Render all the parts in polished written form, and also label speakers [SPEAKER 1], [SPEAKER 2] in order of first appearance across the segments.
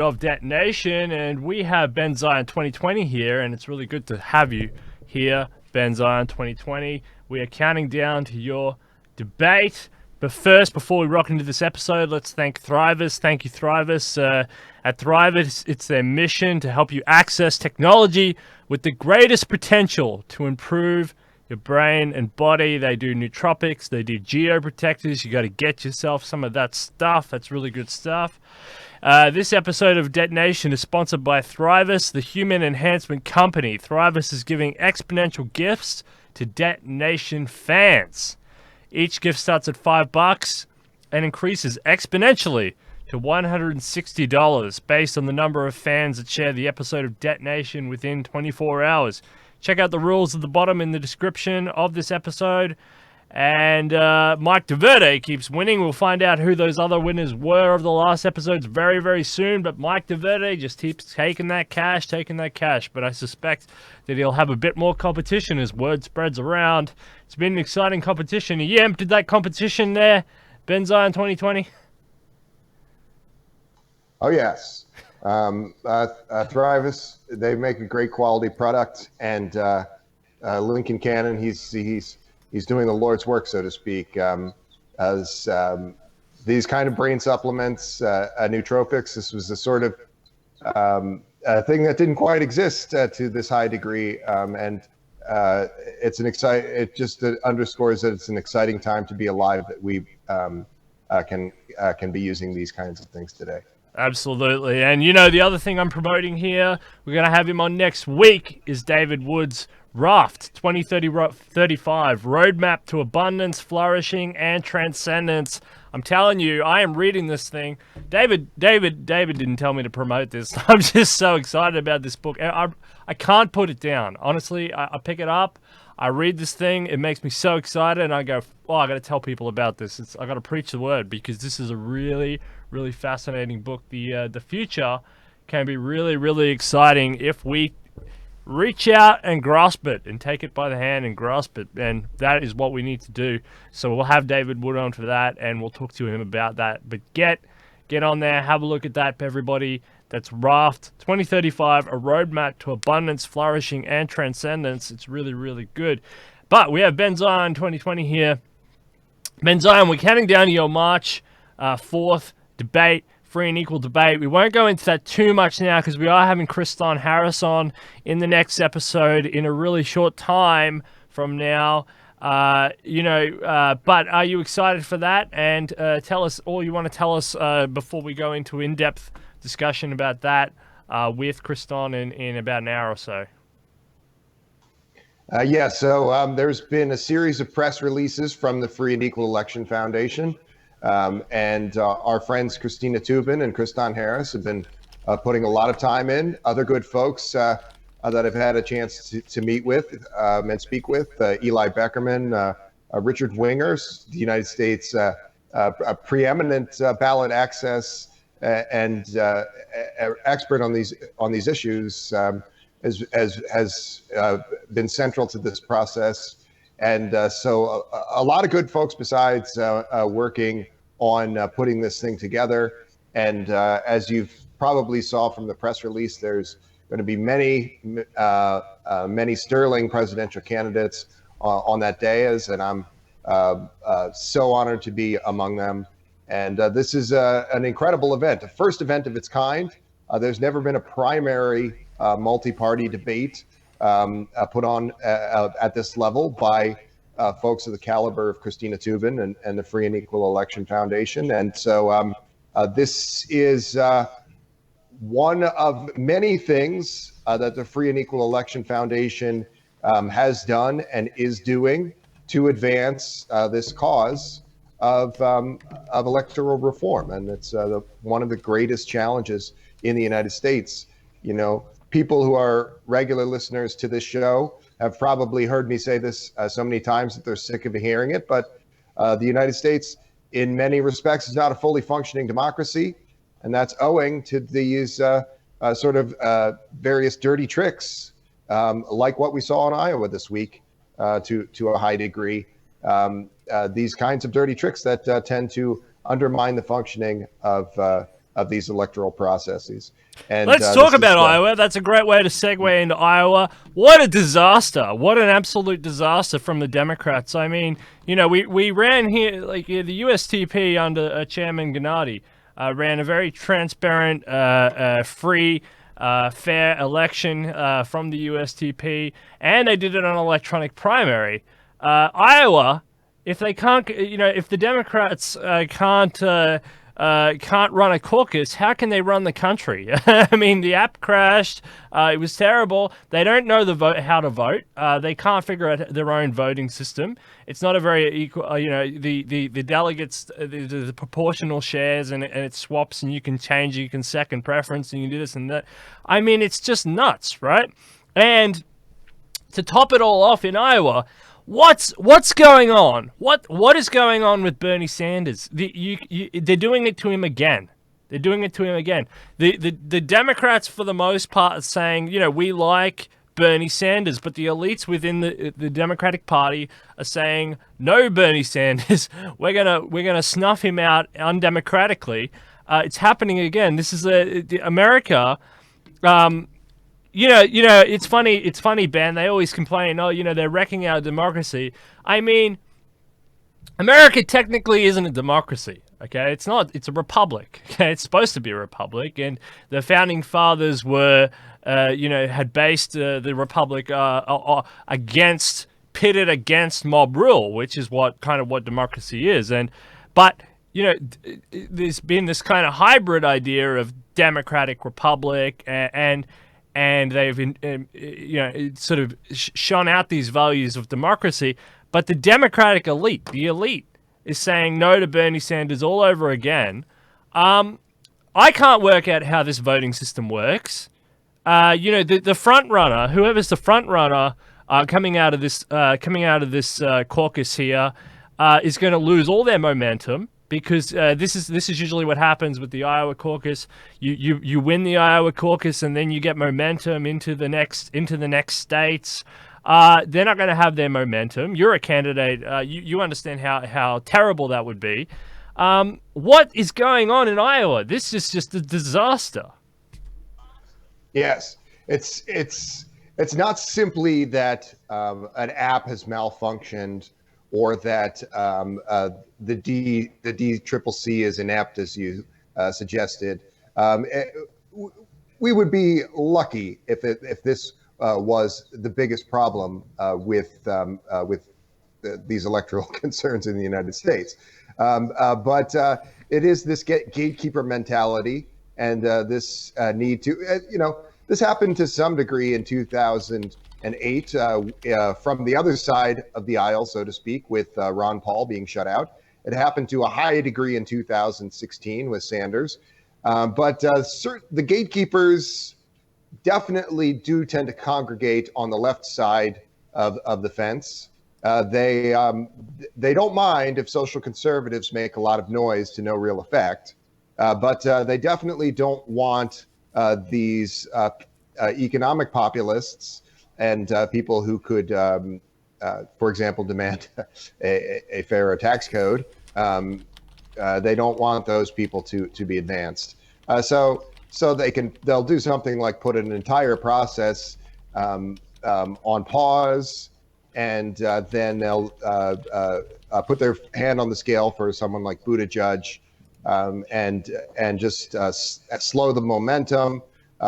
[SPEAKER 1] of Detonation, and we have Ben Zion 2020 here, and it's really good to have you here, Ben Zion 2020. We are counting down to your debate. But first, before we rock into this episode, let's thank Thrivous. Thank you, Thrivous. At Thrivous, it's their mission to help you access technology with the greatest potential to improve your brain and body. They do nootropics, they do geoprotectors. You got to get yourself some of that stuff. That's really good stuff. This episode of Detonation is sponsored by Thrivous, the human enhancement company. Thrivous is giving exponential gifts to Detonation fans. Each gift starts at $5 and increases exponentially to $160 based on the number of fans that share the episode of Detonation within 24 hours. Check out the rules at the bottom in the description of this episode. And Mike DeVerde keeps winning. We'll find out who those other winners were of the last episodes very, very soon. But Mike DeVerde just keeps taking that cash. But I suspect that he'll have a bit more competition as word spreads around. It's been an exciting competition. You emptied that competition there, Ben Zion 2020?
[SPEAKER 2] Oh, yes. Thrivous, they make a great quality product. And Lincoln Cannon, he's doing the Lord's work, so to speak, as these kind of brain supplements, nootropics. This was a sort of a thing that didn't quite exist to this high degree, and it just underscores that it's an exciting time to be alive, that we can be using these kinds of things today.
[SPEAKER 1] Absolutely. And the other thing I'm promoting here, we're going to have him on next week, is David Wood's Raft 2035 Roadmap to Abundance, Flourishing, and Transcendence. I'm telling you, I am reading this thing. David didn't tell me to promote this. I'm just so excited about this book. I can't put it down. Honestly, I pick it up, I read this thing, it makes me so excited, and I go, oh, I got to tell people about this. I got to preach the word, because this is a really, really fascinating book. The future can be really, really exciting if we reach out and grasp it and take it by the hand and grasp it, and that is what we need to do. So we'll have David Wood on for that, and we'll talk to him about that. But get on there, have a look at that, everybody. That's Raft 2035, a roadmap to abundance, flourishing, and transcendence. It's really, really good. But we have Ben Zion 2020 here. Ben Zion, we're counting down to your March 4th debate, free and equal debate. We won't go into that too much now, because we are having Kriston Harris on in the next episode in a really short time from now. But are you excited for that? And tell us all you want to tell us before we go into in-depth discussion about that with Kriston in about an hour or so.
[SPEAKER 2] So there's been a series of press releases from the Free and Equal Election Foundation. And our friends Christina Tubin and Kriston Harris have been putting a lot of time in. Other good folks that I've had a chance to meet with and speak with, Eli Beckerman, Richard Wingers, the United States a preeminent ballot access and expert on these issues, has been central to this process. And so a lot of good folks besides working on putting this thing together. And as you've probably saw from the press release, there's going to be many sterling presidential candidates on that dais, and I'm so honored to be among them. And this is an incredible event, a first event of its kind. There's never been a primary multi-party debate put on at this level by folks of the caliber of Christina Tubin and the Free and Equal Election Foundation. And so this is one of many things that the Free and Equal Election Foundation has done and is doing to advance this cause of electoral reform. And it's one of the greatest challenges in the United States. People who are regular listeners to this show have probably heard me say this so many times that they're sick of hearing it, but the United States, in many respects, is not a fully functioning democracy, and that's owing to these various dirty tricks, like what we saw in Iowa this week, to a high degree. These kinds of dirty tricks that tend to undermine the functioning of these electoral processes. And
[SPEAKER 1] Let's talk about Iowa. That's a great way to segue into Iowa. What a disaster. What an absolute disaster from the Democrats. I mean, we ran here, like the USTP under Chairman Gennady ran a very transparent, free, fair election from the USTP, and they did it on an electronic primary. Iowa, if they can't, if the Democrats can't run a caucus, how can they run the country? I mean, the app crashed. It was terrible. They don't know how to vote. They can't figure out their own voting system. It's not a very equal, the delegates, the proportional shares, and it swaps, and you can change, you can second preference, and you do this and that. I mean, it's just nuts, right? And to top it all off in Iowa, what's going on? What is going on with Bernie Sanders? They're doing it to him again. They're doing it to him again. The Democrats, for the most part, are saying, we like Bernie Sanders, but the elites within the Democratic Party are saying, no, Bernie Sanders, we're gonna snuff him out undemocratically. It's happening again. This is America. It's funny, Ben. They always complain, they're wrecking our democracy. I mean, America technically isn't a democracy, okay? It's not. It's a republic, okay? It's supposed to be a republic, and the founding fathers were, had based the republic pitted against mob rule, which is what democracy is. But there's been this kind of hybrid idea of democratic republic, and they've sort of shone out these values of democracy. But the Democratic elite, is saying no to Bernie Sanders all over again. I can't work out how this voting system works. The front runner, whoever's the front runner coming out of this caucus here, is going to lose all their momentum. Because this is usually what happens with the Iowa caucus. You win the Iowa caucus, and then you get momentum into the next states. They're not going to have their momentum. You're a candidate. You understand how terrible that would be. What is going on in Iowa? This is just a disaster.
[SPEAKER 2] Yes, it's not simply that an app has malfunctioned, or that the DCCC is inept, as you suggested. We would be lucky if this was the biggest problem with these electoral concerns in the United States. But it is this gatekeeper mentality, and this need to, this happened to some degree in 2008 from the other side of the aisle, so to speak, with Ron Paul being shut out. It happened to a high degree in 2016 with Sanders. But the gatekeepers definitely do tend to congregate on the left side of the fence. They don't mind if social conservatives make a lot of noise to no real effect, but they definitely don't want these economic populists and people who could, for example, demand a fairer tax code. They don't want those people to be advanced. So they'll do something like put an entire process on pause, and then they'll put their hand on the scale for someone like Buttigieg, and just slow the momentum,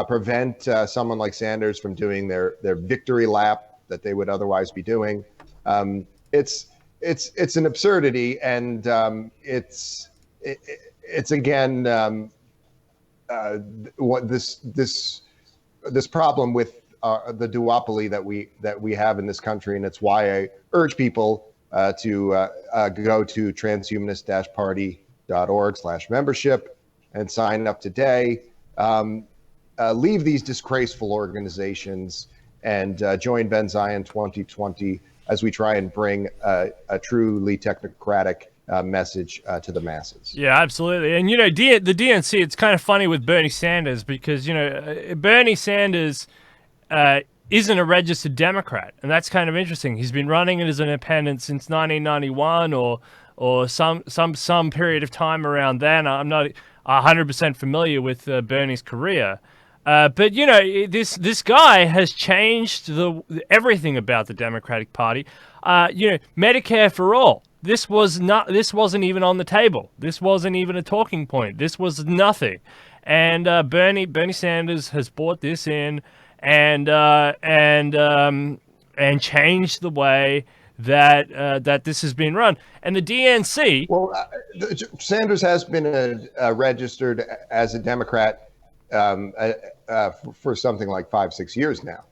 [SPEAKER 2] prevent someone like Sanders from doing their victory lap that they would otherwise be doing. It's an absurdity, and it's again what this problem with the duopoly that we have in this country, and it's why I urge people to go to transhumanist-party.org/membership and sign up today. Leave these disgraceful organizations and join Ben Zion 2020 as we try and bring a truly technocratic message to the masses.
[SPEAKER 1] Yeah, absolutely. And, the DNC, it's kind of funny with Bernie Sanders because, Bernie Sanders isn't a registered Democrat. And that's kind of interesting. He's been running it as an independent since 1991 or some period of time around then. 100% familiar with Bernie's career. But you know, this guy has changed everything about the Democratic Party. You know, Medicare for all. This wasn't even on the table. This wasn't even a talking point. This was nothing. And Bernie Sanders has brought this in and changed the way that this has been run. And the DNC.
[SPEAKER 2] Well, Sanders has been registered as a Democrat for something like 5-6 years now.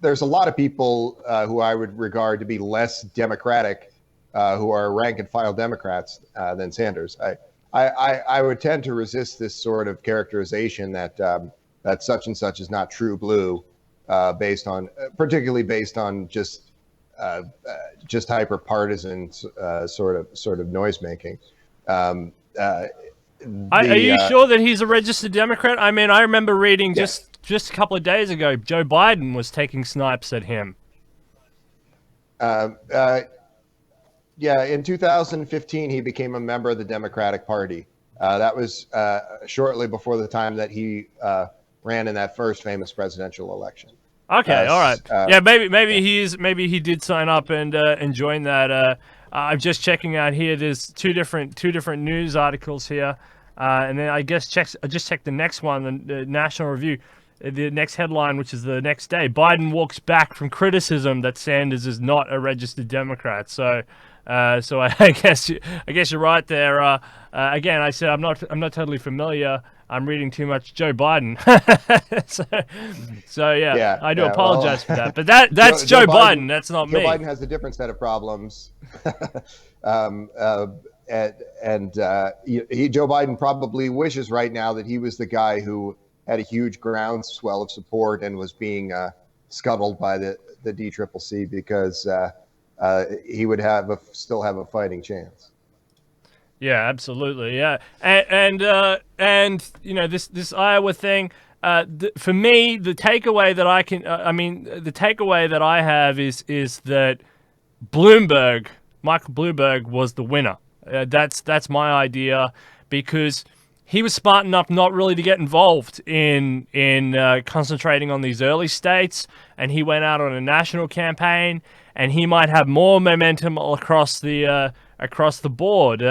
[SPEAKER 2] There's a lot of people who I would regard to be less democratic, who are rank and file Democrats than Sanders. I would tend to resist this sort of characterization that that such and such is not true blue, particularly based on just hyper partisan sort of noise making.
[SPEAKER 1] Are you sure that he's a registered Democrat? I mean, I remember reading just a couple of days ago, Joe Biden was taking snipes at him.
[SPEAKER 2] Yeah, in 2015, he became a member of the Democratic Party. That was shortly before the time that he ran in that first famous presidential election.
[SPEAKER 1] Okay, all right. Yeah, maybe he did sign up and join that. I'm just checking out here. There's two different news articles here, and then I just checked the next one, the National Review. The next headline, which is the next day, Biden walks back from criticism that Sanders is not a registered Democrat. So I guess you're right there. Again, I said I'm not totally familiar. I'm reading too much Joe Biden. so yeah, I do apologize for that. But that's Joe Biden. That's not me.
[SPEAKER 2] Joe Biden has a different set of problems. Joe Biden probably wishes right now that he was the guy who had a huge groundswell of support and was being scuttled by the DCCC, because he would still have a fighting chance.
[SPEAKER 1] Yeah, absolutely. Yeah, and you know, this Iowa thing. For me, the takeaway that the takeaway that I have is that Michael Bloomberg was the winner. That's my idea, because he was smart enough not really to get involved in concentrating on these early states, and he went out on a national campaign, and he might have more momentum across the board.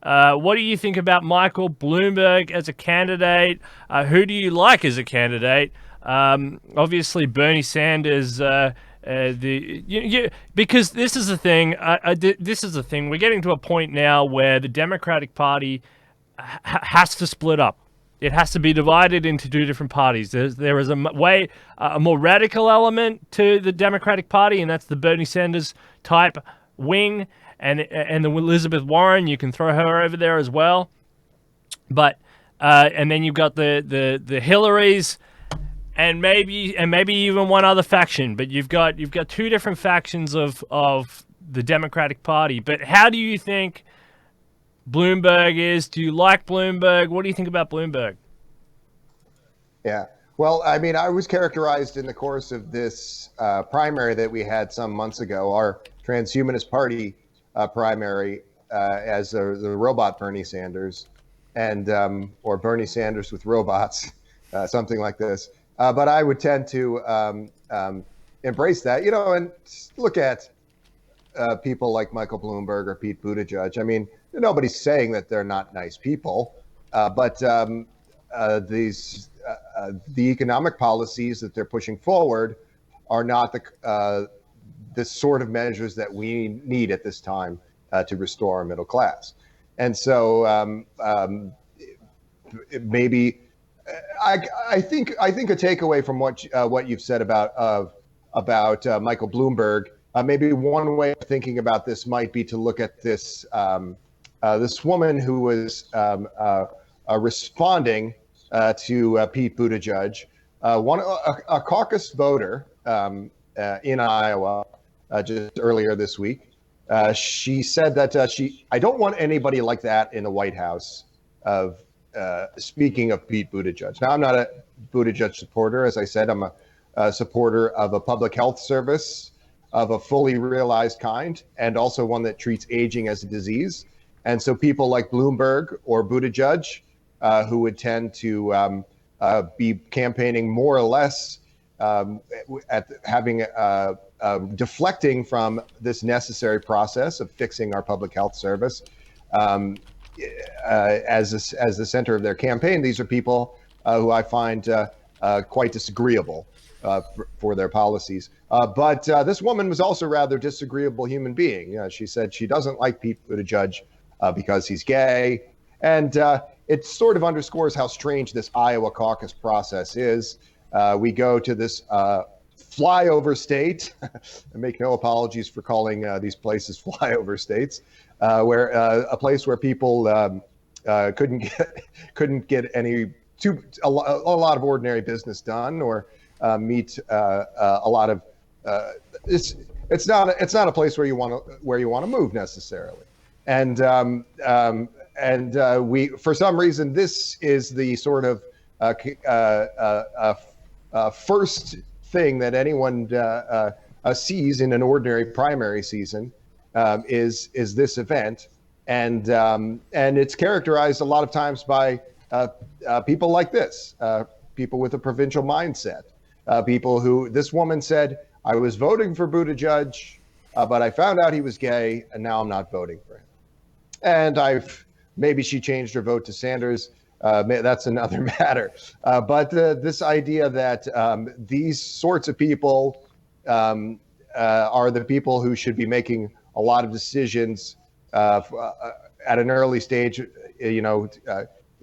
[SPEAKER 1] What do you think about Michael Bloomberg as a candidate? Who do you like as a candidate? Obviously, Bernie Sanders. Because this is the thing. This is the thing. We're getting to a point now where the Democratic Party has to split up. It has to be divided into two different parties. There is a more radical element to the Democratic Party, and that's the Bernie Sanders type wing, and the Elizabeth Warren. You can throw her over there as well, but and then you've got the Hillarys, and maybe even one other faction. But you've got two different factions of the Democratic Party. But how do you think Bloomberg is? Do you like Bloomberg? What do you think about Bloomberg?
[SPEAKER 2] Yeah. Well, I mean, I was characterized in the course of this primary that we had some months ago, our transhumanist-party primary, as the robot Bernie Sanders, and or Bernie Sanders with robots, something like this. But I would tend to embrace that, you know, and look at people like Michael Bloomberg or Pete Buttigieg. I mean, nobody's saying that they're not nice people, but the economic policies that they're pushing forward are not the sort of measures that we need at this time to restore our middle class. And so maybe I think a takeaway from what you've said about Michael Bloomberg, maybe one way of thinking about this might be to look at this this woman who was responding to Pete Buttigieg, a caucus voter in Iowa just earlier this week. She said that I don't want anybody like that in the White House. Speaking of Pete Buttigieg. Now, I'm not a Buttigieg supporter. As I said, I'm a supporter of a public health service of a fully realized kind, and also one that treats aging as a disease. And so people like Bloomberg or Buttigieg, who would tend to be campaigning more or less at having deflecting from this necessary process of fixing our public health service as the center of their campaign. These are people who I find quite disagreeable for their policies. But this woman was also a rather disagreeable human being. She said she doesn't like Pete Buttigieg because he's gay. And it sort of underscores how strange this Iowa caucus process is. We go to this flyover state. I make no apologies for calling these places flyover states, where a place where people couldn't get a lot of ordinary business done or meet a lot of. It's not a place where you want to move necessarily, and we, for some reason, this is the sort of first thing that anyone sees in an ordinary primary season is this event, and it's characterized a lot of times by people like this, people with a provincial mindset, people who, this woman said, I was voting for Buttigieg, but I found out he was gay, and now I'm not voting for him. And maybe she changed her vote to Sanders. That's another matter. But this idea that these sorts of people are the people who should be making a lot of decisions at an early stage,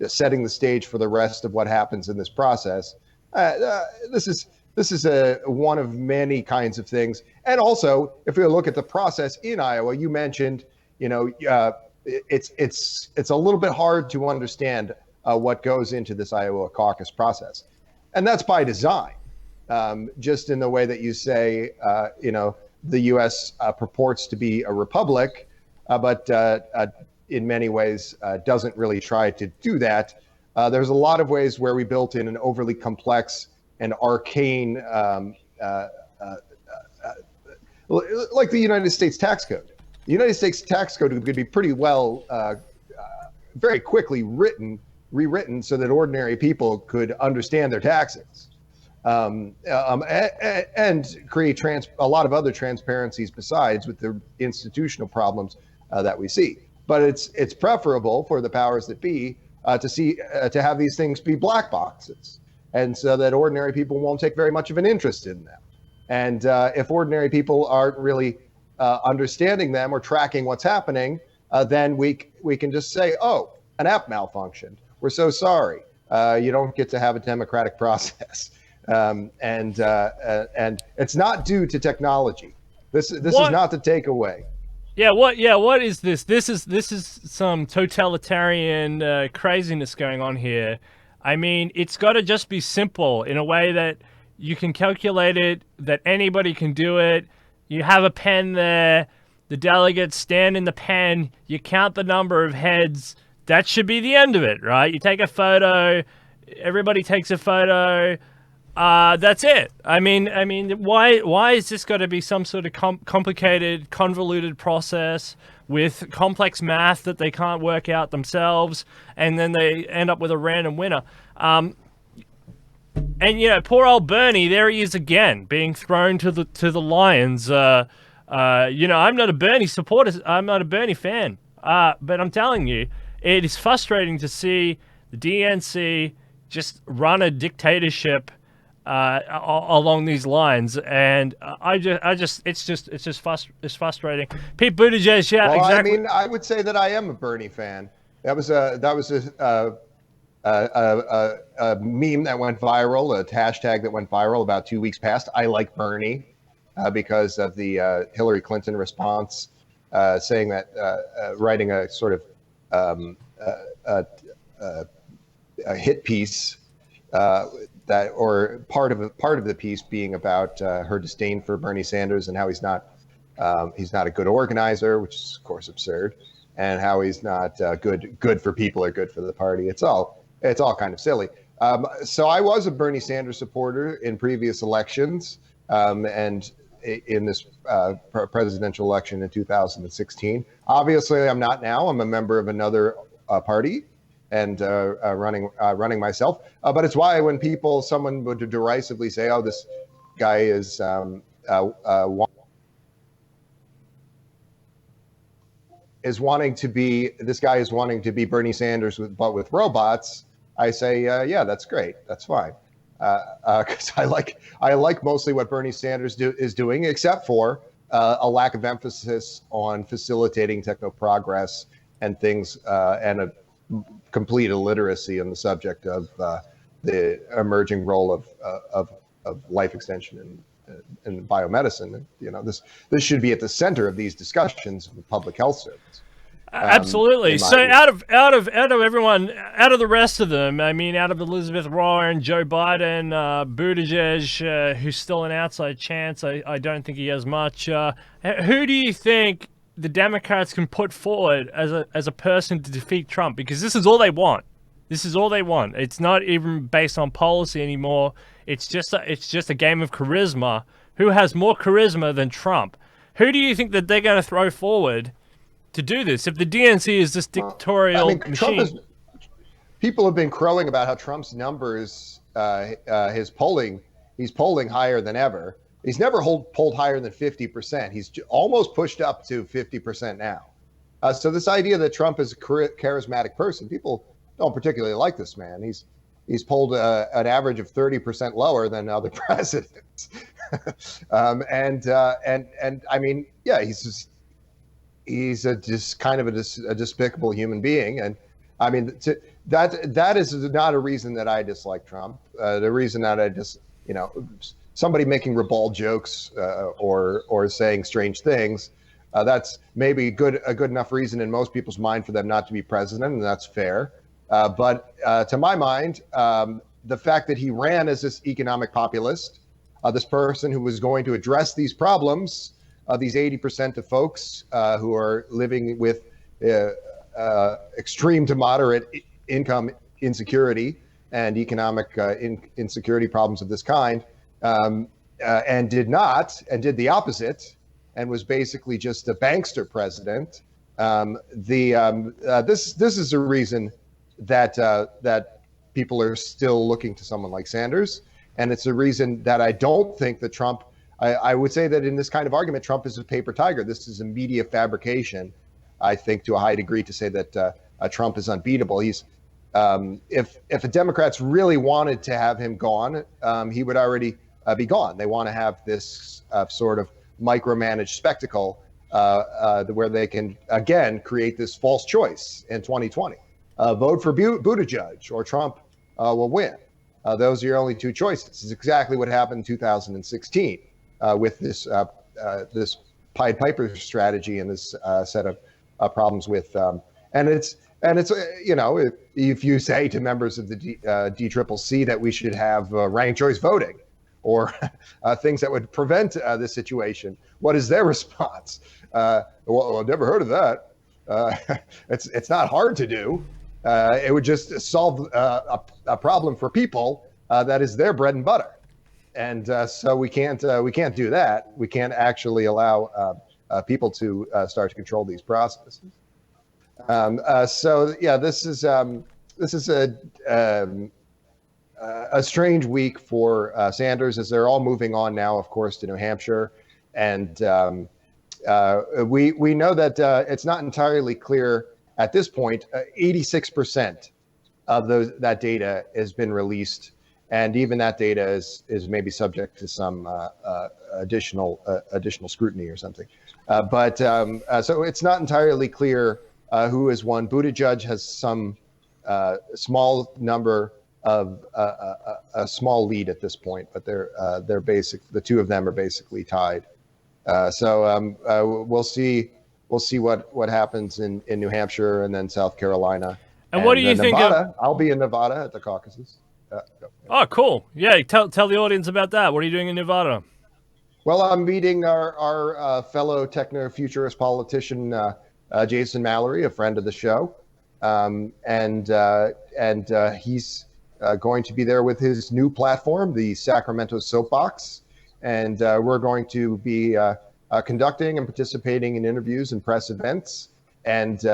[SPEAKER 2] setting the stage for the rest of what happens in this process. This is one of many kinds of things. And also, if we look at the process in Iowa, you mentioned, it's a little bit hard to understand what goes into this Iowa caucus process. And that's by design, just in the way that you say, the U.S. purports to be a republic, but in many ways doesn't really try to do that. There's a lot of ways where we built in an overly complex and arcane, like the United States tax code. The United States tax code could be pretty well, very quickly rewritten so that ordinary people could understand their taxes, and create a lot of other transparencies besides, with the institutional problems that we see. But it's preferable for the powers that be to have these things be black boxes, and so that ordinary people won't take very much of an interest in them. And if ordinary people aren't really understanding them or tracking what's happening, then we can just say, oh, an app malfunctioned. We're so sorry. You don't get to have a democratic process, and it's not due to technology. This is not the takeaway.
[SPEAKER 1] What is this? This is some totalitarian craziness going on here. I mean, it's got to just be simple in a way that you can calculate it, that anybody can do it. You have a pen there, the delegates stand in the pen, you count the number of heads. That should be the end of it, right? You take a photo, everybody takes a photo. That's it. I mean, why is this got to be some sort of complicated, convoluted process with complex math that they can't work out themselves, and then they end up with a random winner? And poor old Bernie, there he is again, being thrown to the lions. I'm not a Bernie supporter. I'm not a Bernie fan. But I'm telling you, it is frustrating to see the DNC just run a dictatorship along these lines, and it's frustrating. Pete Buttigieg, yeah,
[SPEAKER 2] well,
[SPEAKER 1] exactly.
[SPEAKER 2] I mean, I would say that I am a Bernie fan. That was a meme that went viral, a hashtag that went viral about 2 weeks past. I like Bernie, because of the Hillary Clinton response, saying that, writing a sort of a hit piece, or part of the piece being about her disdain for Bernie Sanders and how he's not a good organizer, which is of course absurd, and how he's not good for people or good for the party. It's all kind of silly. So I was a Bernie Sanders supporter in previous elections, and in this presidential election in 2016. Obviously, I'm not now. I'm a member of another party and running myself. But it's why when someone would derisively say, "Oh, this guy is wanting to be Bernie Sanders, but with robots," I say, yeah, that's great. That's fine. Because I like mostly what Bernie Sanders is doing, except for a lack of emphasis on facilitating techno progress and things, and a complete illiteracy on the subject of the emerging role of life extension in biomedicine. This should be at the center of these discussions of the public health service.
[SPEAKER 1] Absolutely. So out of everyone, out of the rest of them, I mean, out of Elizabeth Warren, Joe Biden, Buttigieg, who's still an outside chance, I don't think he has much. Who do you think the Democrats can put forward as a person to defeat Trump? Because this is all they want. This is all they want. It's not even based on policy anymore. It's just a game of charisma. Who has more charisma than Trump? Who do you think that they're going to throw forward to do this? If the DNC is this dictatorial machine.
[SPEAKER 2] People have been crowing about how Trump's numbers, he's polling higher than ever. He's never polled higher than 50%. He's almost pushed up to 50% now. So this idea that Trump is a charismatic person, people don't particularly like this man. He's polled an average of 30% lower than other presidents. And I mean, yeah, he's just kind of a despicable human being. And I mean, that is not a reason that I dislike Trump. The reason that I just, somebody making ribald jokes or saying strange things, that's maybe a good enough reason in most people's mind for them not to be president, and that's fair. But to my mind, the fact that he ran as this economic populist, this person who was going to address these problems, these 80% of folks who are living with extreme to moderate income insecurity and economic insecurity problems of this kind, and did the opposite, and was basically just a bankster president. This is a reason that people are still looking to someone like Sanders, and it's a reason that I don't think that Trump. I would say that in this kind of argument, Trump is a paper tiger. This is a media fabrication, I think, to a high degree, to say that Trump is unbeatable. He's if the Democrats really wanted to have him gone, he would already be gone. They want to have this sort of micromanaged spectacle where they can, again, create this false choice in 2020. Vote for Buttigieg or Trump will win. Those are your only two choices. This is exactly what happened in 2016 with this Pied Piper strategy and this set of problems with, and it's if you say to members of the DCCC that we should have ranked choice voting or things that would prevent this situation, what is their response? Well, I've never heard of that. It's not hard to do. It would just solve a problem for people that is their bread and butter, and so we can't do that. We can't actually allow people to start to control these processes. So yeah, this is a strange week for Sanders, as they're all moving on now, of course, to New Hampshire, and we know that it's not entirely clear at this point. 86% of that data has been released, and even that data is maybe subject to some additional scrutiny or something. But so it's not entirely clear who has won. Buttigieg has some small number of a small lead at this point, but they're basic. The two of them are basically tied. So we'll see what happens in New Hampshire and then South Carolina.
[SPEAKER 1] And what do you think of?
[SPEAKER 2] I'll be in Nevada at the caucuses.
[SPEAKER 1] Oh, cool. Yeah, tell the audience about that. What are you doing in Nevada?
[SPEAKER 2] Well, I'm meeting our fellow techno-futurist politician, Jason Mallory, a friend of the show. And he's going to be there with his new platform, the Sacramento Soapbox. and we're going to be conducting and participating in interviews and press events, and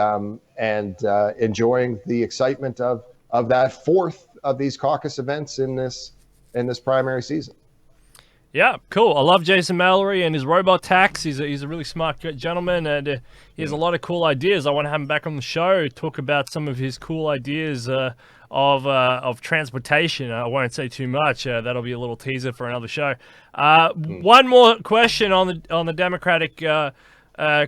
[SPEAKER 2] enjoying the excitement of that fourth of these caucus events in this primary season.
[SPEAKER 1] Yeah, cool. I love Jason Mallory and his robot tax. He's a really smart gentleman, and he has a lot of cool ideas. I want to have him back on the show, talk about some of his cool ideas of transportation. I won't say too much. That'll be a little teaser for another show. One more question on the Democratic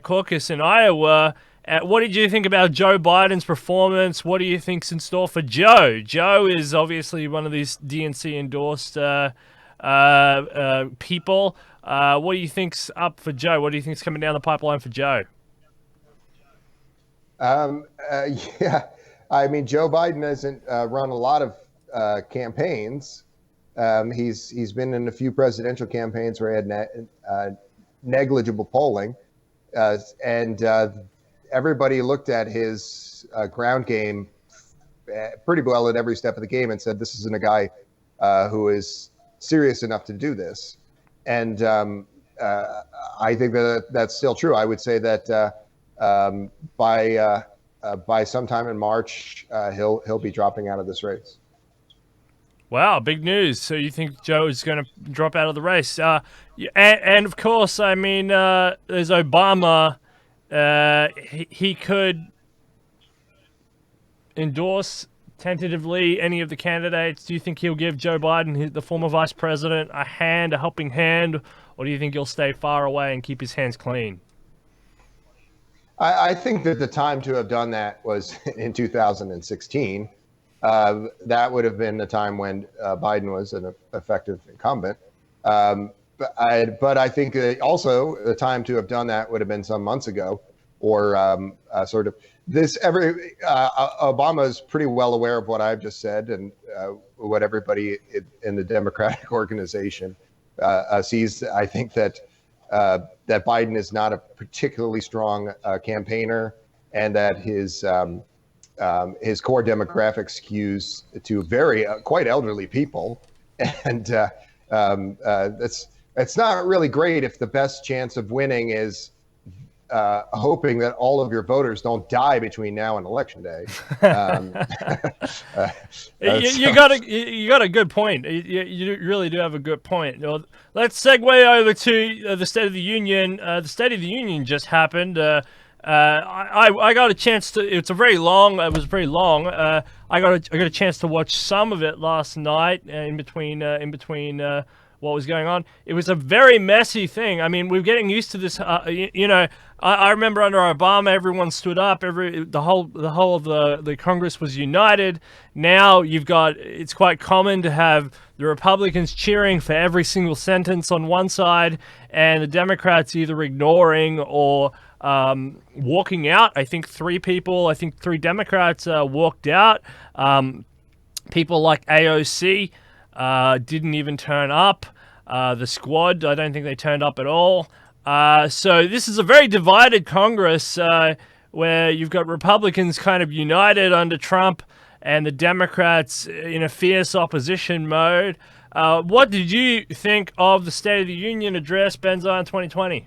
[SPEAKER 1] caucus in Iowa. What did you think about Joe Biden's performance? What do you think's in store for Joe? Joe is obviously one of these DNC endorsed people. What do you think's up for Joe? What do you think's coming down the pipeline for Joe?
[SPEAKER 2] Yeah, I mean, Joe Biden hasn't run a lot of campaigns. He's been in a few presidential campaigns where he had negligible polling, and everybody looked at his ground game pretty well at every step of the game and said, this isn't a guy who is serious enough to do this. And I think that's still true. I would say that by sometime in March, he'll be dropping out of this race.
[SPEAKER 1] Wow, big news. So you think Joe is going to drop out of the race? And of course, I mean, there's Obama. He could endorse tentatively any of the candidates. Do you think he'll give Joe Biden, the former vice president, a helping hand, or do you think he'll stay far away and keep his hands clean?
[SPEAKER 2] I think that the time to have done that was in 2016. That would have been the time when Biden was an effective incumbent. But I think also the time to have done that would have been some months ago, or sort of this. Obama is pretty well aware of what I've just said, and what everybody in the Democratic organization sees. I think that Biden is not a particularly strong campaigner, and that his core demographic skews to very quite elderly people, and it's not really great if the best chance of winning is hoping that all of your voters don't die between now and election day.
[SPEAKER 1] You got a good point. You really do have a good point. Well, let's segue over to the State of the Union. The State of the Union just happened. I got a chance to. It was very long. I got a chance to watch some of it last night in between what was going on. It was a very messy thing. I mean, we're getting used to this. I remember under Obama, everyone stood up. The whole of the Congress was united. Now it's quite common to have the Republicans cheering for every single sentence on one side, and the Democrats either ignoring or walking out. I think three Democrats walked out. People like AOC didn't even turn up. The squad, I don't think they turned up at all. So this is a very divided Congress where you've got Republicans kind of united under Trump and the Democrats in a fierce opposition mode. What did you think of the State of the Union address, Benzion 2020?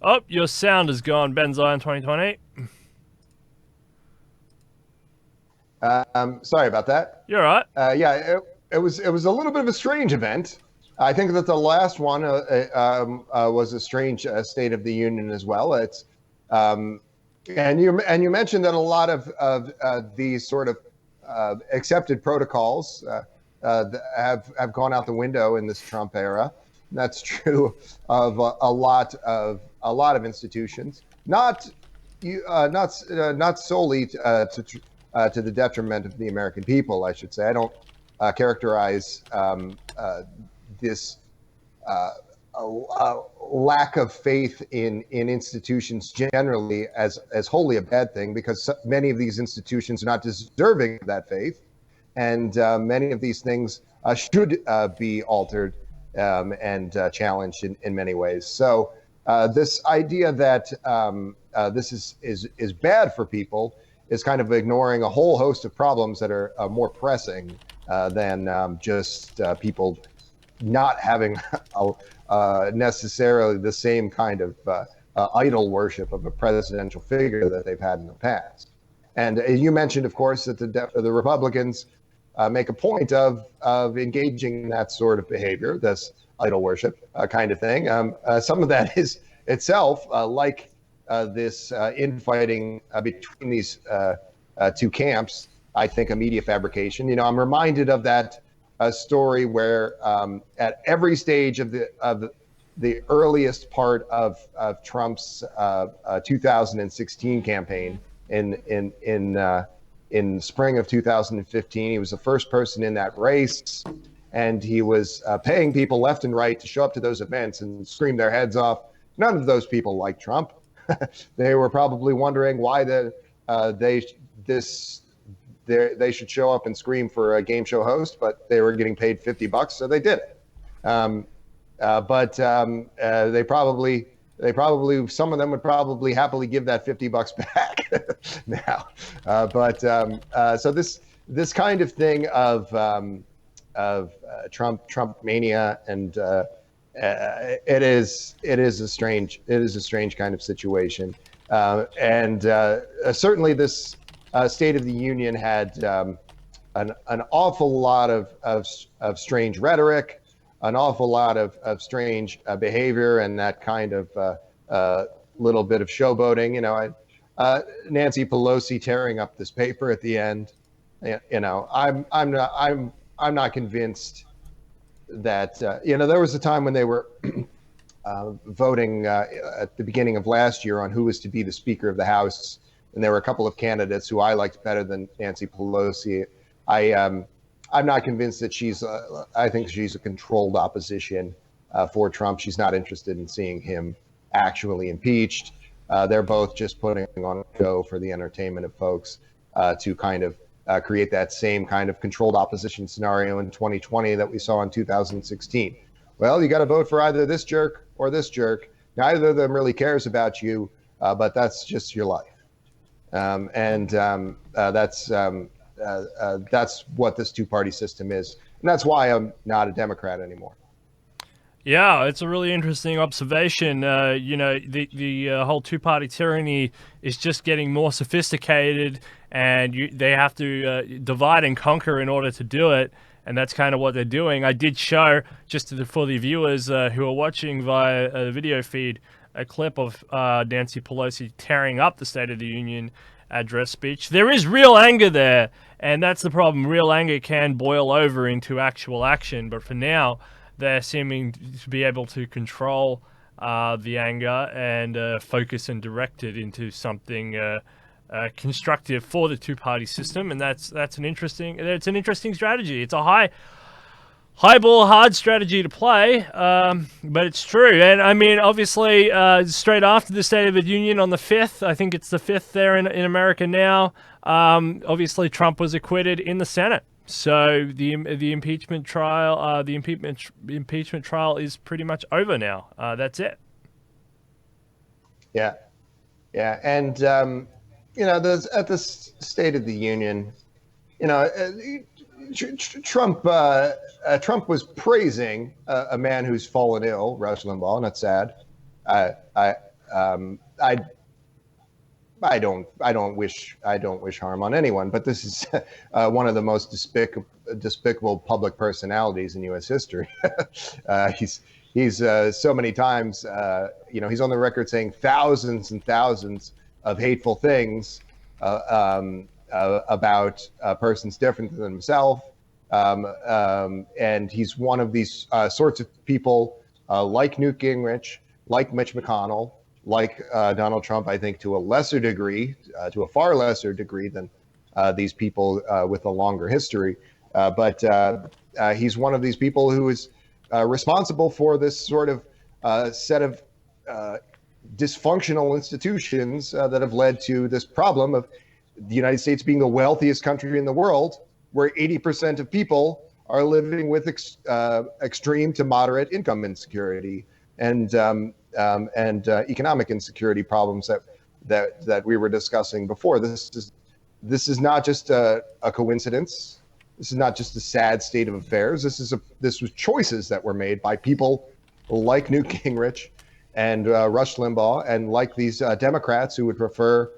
[SPEAKER 1] Oh, your sound is gone, Benzion 2020.
[SPEAKER 2] Sorry about that.
[SPEAKER 1] You're all right.
[SPEAKER 2] Yeah, it was a little bit of a strange event. I think that the last one was a strange State of the Union as well. It's and you mentioned that a lot of these sort of accepted protocols have gone out the window in this Trump era. That's true of a lot of institutions, not solely to the detriment of the American people, I should say. I don't characterize this lack of faith in institutions generally as wholly a bad thing, because many of these institutions are not deserving of that faith, and many of these things should be altered and challenged in many ways. So this idea that this is bad for people is kind of ignoring a whole host of problems that are more pressing than just people not having necessarily the same kind of idol worship of a presidential figure that they've had in the past. And you mentioned, of course, that the Republicans make a point of engaging in that sort of behavior, this idol worship kind of thing. Some of that is itself like this infighting between these two camps, I think, a media fabrication. You know, I'm reminded of that story where at every stage of the earliest part of Trump's 2016 campaign in spring of 2015, he was the first person in that race, and he was paying people left and right to show up to those events and scream their heads off. None of those people like Trump. They were probably wondering why they should show up and scream for a game show host, but they were getting paid $50, so they did it. But they probably some of them would probably happily give that $50 back now. So this kind of thing of Trump mania, and it is a strange kind of situation, and certainly this State of the Union had an awful lot of strange rhetoric, an awful lot of strange behavior, and that kind of little bit of showboating. You know, Nancy Pelosi tearing up this paper at the end. You know, I'm not convinced that you know, there was a time when they were voting at the beginning of last year on who was to be the Speaker of the House, and there were a couple of candidates who I liked better than Nancy Pelosi. I'm not convinced that she's. I think she's a controlled opposition for Trump. She's not interested in seeing him actually impeached. They're both just putting on a show for the entertainment of folks to kind of create that same kind of controlled opposition scenario in 2020 that we saw in 2016. Well, you got to vote for either this jerk or this jerk. Neither of them really cares about you, but that's just your life. That's what this two-party system is, and that's why I'm not a Democrat anymore.
[SPEAKER 1] Yeah, it's a really interesting observation. You know, the whole two-party tyranny is just getting more sophisticated, and they have to divide and conquer in order to do it, and that's kind of what they're doing. I did show, just for the viewers who are watching via a video feed, a clip of Nancy Pelosi tearing up the State of the Union address speech. There is real anger there, and that's the problem. Real anger can boil over into actual action, but for now, they're seeming to be able to control the anger and focus and direct it into something constructive for the two-party system, and that's an interesting strategy. It's a highball, hard strategy to play, but it's true. And I mean, obviously, straight after the State of the Union on the 5th, I think it's the 5th there in America now. Obviously, Trump was acquitted in the Senate. So the impeachment trial, the impeachment trial is pretty much over now. That's it.
[SPEAKER 2] Yeah, and you know, at the State of the Union, you know, Trump was praising a man who's fallen ill, Rush Limbaugh, and that's sad. I don't wish harm on anyone, but this is one of the most despicable public personalities in U.S. history. He's so many times, you know, he's on the record saying thousands and thousands of hateful things about persons different than himself, and he's one of these sorts of people like Newt Gingrich, like Mitch McConnell, like Donald Trump, I think to a lesser degree, to a far lesser degree than these people with a longer history. But he's one of these people who is responsible for this sort of set of dysfunctional institutions that have led to this problem of the United States being the wealthiest country in the world, where 80% of people are living with extreme to moderate income insecurity and economic insecurity problems that we were discussing before. This is not just a coincidence. This is not just a sad state of affairs. This was choices that were made by people like Newt Gingrich and Rush Limbaugh, and like these Democrats who would prefer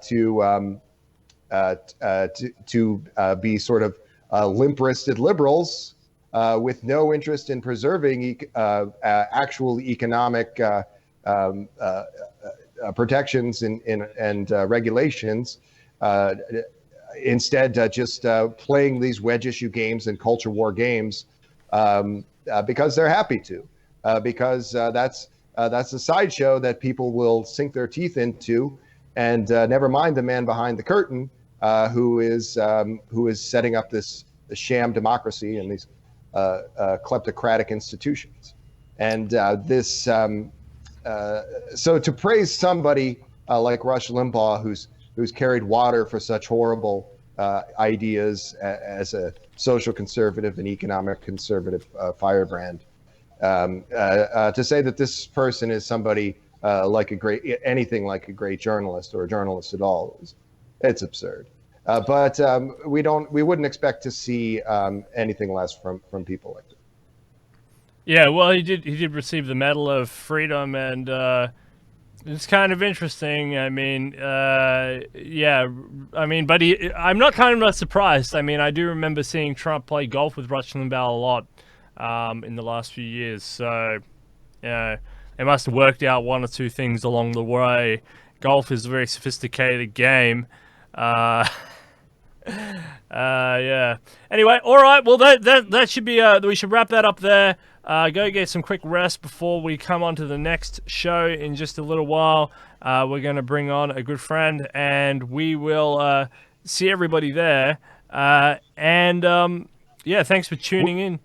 [SPEAKER 2] to be sort of limp-wristed liberals with no interest in preserving actual economic protections and regulations. Instead, just playing these wedge issue games and culture war games because they're happy to, because that's a sideshow that people will sink their teeth into, and never mind the man behind the curtain who is setting up this sham democracy and these kleptocratic institutions. And so to praise somebody like Rush Limbaugh, who's carried water for such horrible ideas as a social conservative and economic conservative firebrand, to say that this person is somebody anything like a great journalist or a journalist at all, it's absurd. But we wouldn't expect to see anything less from people like that.
[SPEAKER 1] Yeah, well, he did receive the Medal of Freedom, and it's kind of interesting. I mean, yeah, I mean, but I'm not surprised. I mean, I do remember seeing Trump play golf with Rush Limbaugh a lot in the last few years. So, yeah, they must have worked out one or two things along the way. Golf is a very sophisticated game. Yeah. Anyway, all right. Well, that should be. We should wrap that up there. Go get some quick rest before we come on to the next show in just a little while. We're going to bring on a good friend, and we will see everybody there. Yeah, thanks for tuning in.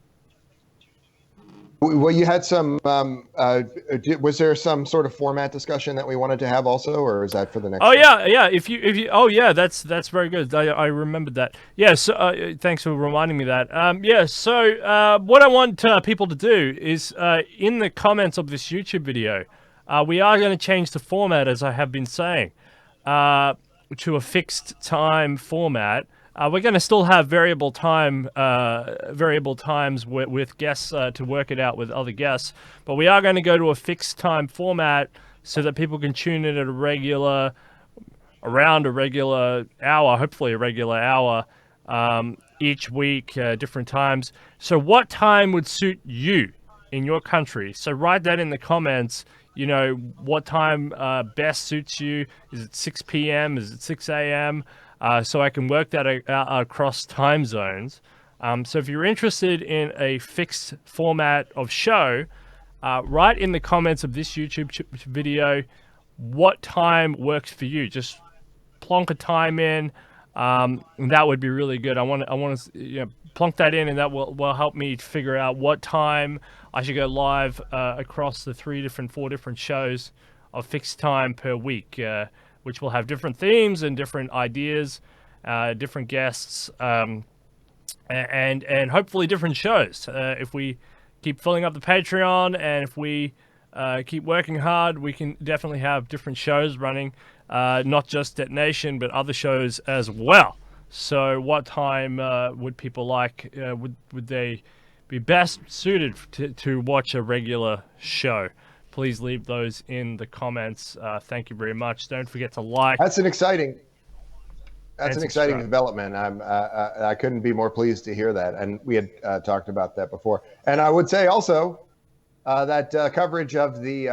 [SPEAKER 2] Well, you had some. Was there some sort of format discussion that we wanted to have also, or is that for the next?
[SPEAKER 1] Oh yeah. If you. Oh yeah, that's very good. I remembered that. Yeah. So thanks for reminding me that. Yeah. So what I want people to do is in the comments of this YouTube video, we are going to change the format, as I have been saying, to a fixed time format. We're going to still have variable times with guests to work it out with other guests, but we are going to go to a fixed time format so that people can tune in at around a regular hour, hopefully a regular hour each week, different times. So what time would suit you in your country? So write that in the comments. You know, what time best suits you. Is it 6 p.m.? Is it 6 a.m.? So I can work that out across time zones. So if you're interested in a fixed format of show, write in the comments of this YouTube video what time works for you. Just plonk a time in. That would be really good. I want to plonk that in, and that will help me figure out what time I should go live across the 4 different shows of fixed time per week. Which will have different themes and different ideas, different guests, and hopefully different shows. If we keep filling up the Patreon and if we keep working hard, we can definitely have different shows running, not just Detonation, but other shows as well. So what time would people like? Would they be best suited to watch a regular show? Please leave those in the comments. Thank you very much. Don't forget to like.
[SPEAKER 2] That's an exciting development. I couldn't be more pleased to hear that. And we had talked about that before. And I would say also that coverage of the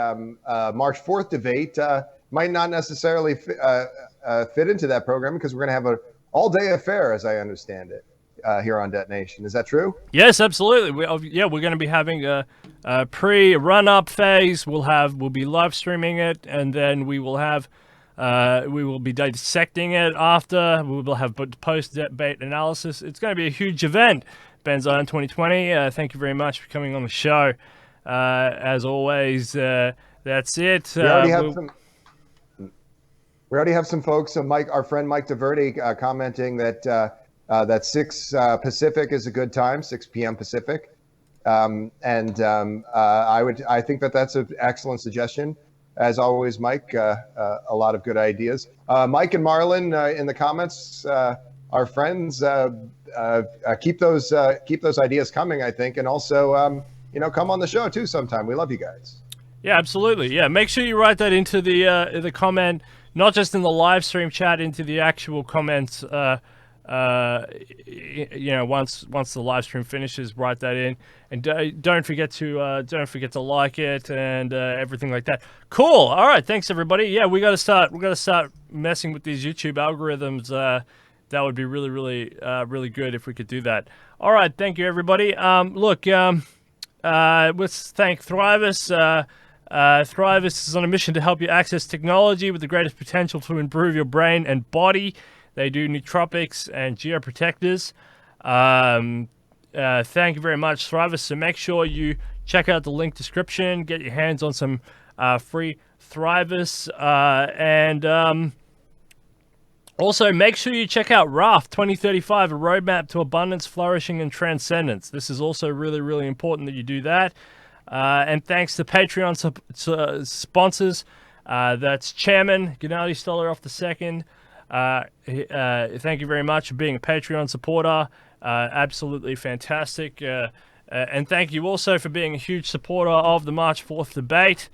[SPEAKER 2] March 4th debate might not necessarily fit into that program, because we're going to have an all-day affair, as I understand it, here on Detonation. Is that true?
[SPEAKER 1] Yes, absolutely. We're going to be having a pre-run-up phase. We'll be live streaming it, and then we will be dissecting it after. We will have post-debate analysis. It's going to be a huge event, Benzone 2020. Thank you very much for coming on the show. As always, that's it.
[SPEAKER 2] We already have some folks. So our friend Mike DeVerde commenting that 6 Pacific is a good time, 6 p.m. Pacific. I think that's an excellent suggestion. As always, Mike, a lot of good ideas. Mike and Marlon in the comments our friends, keep those ideas coming, I think. And also, come on the show too sometime. We love you guys.
[SPEAKER 1] Yeah, absolutely. Yeah, make sure you write that into the comment, not just in the live stream chat, into the actual comments. Once the live stream finishes, write that in, and don't forget to like it and everything like that. Cool. All right, thanks everybody. Yeah, we got to start messing with these YouTube algorithms. That would be really, really, really good if we could do that. All right, thank you everybody. Let's thank Thrivous. Thrivous is on a mission to help you access technology with the greatest potential to improve your brain and body. They do nootropics and geoprotectors. Thank you very much, Thrivous. So make sure you check out the link description, get your hands on some free Thrivous, and also make sure you check out Raft 2035, a roadmap to abundance, flourishing, and transcendence. This is also really, really important that you do that. And thanks to Patreon sponsors. That's Chairman Gennady Stolaroff II. Thank you very much for being a Patreon supporter. Absolutely fantastic. And thank you also for being a huge supporter of the March 4th debate.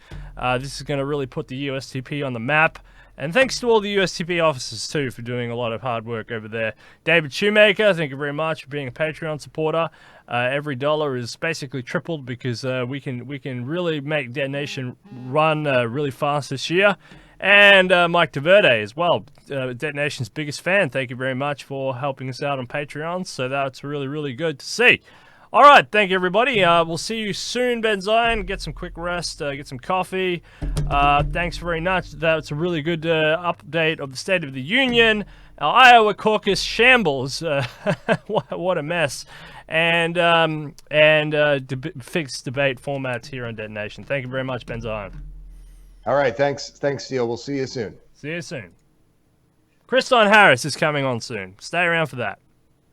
[SPEAKER 1] This is going to really put the USTP on the map. And thanks to all the USTP officers too for doing a lot of hard work over there. David Shoemaker, thank you very much for being a Patreon supporter. Every dollar is basically tripled because we can really make Detonation run really fast this year. And Mike DeVerde as well, Detonation's biggest fan. Thank you very much for helping us out on Patreon. So that's really, really good to see. All right, thank you, everybody. We'll see you soon, Ben Zion. Get some quick rest, get some coffee. Thanks very much. That's a really good update of the State of the Union. Our Iowa caucus shambles. What a mess. And fixed debate formats here on Detonation. Thank you very much, Ben Zion.
[SPEAKER 2] All right, thanks, Steele. We'll see you soon.
[SPEAKER 1] See you soon. Kriston Harris is coming on soon. Stay around for that.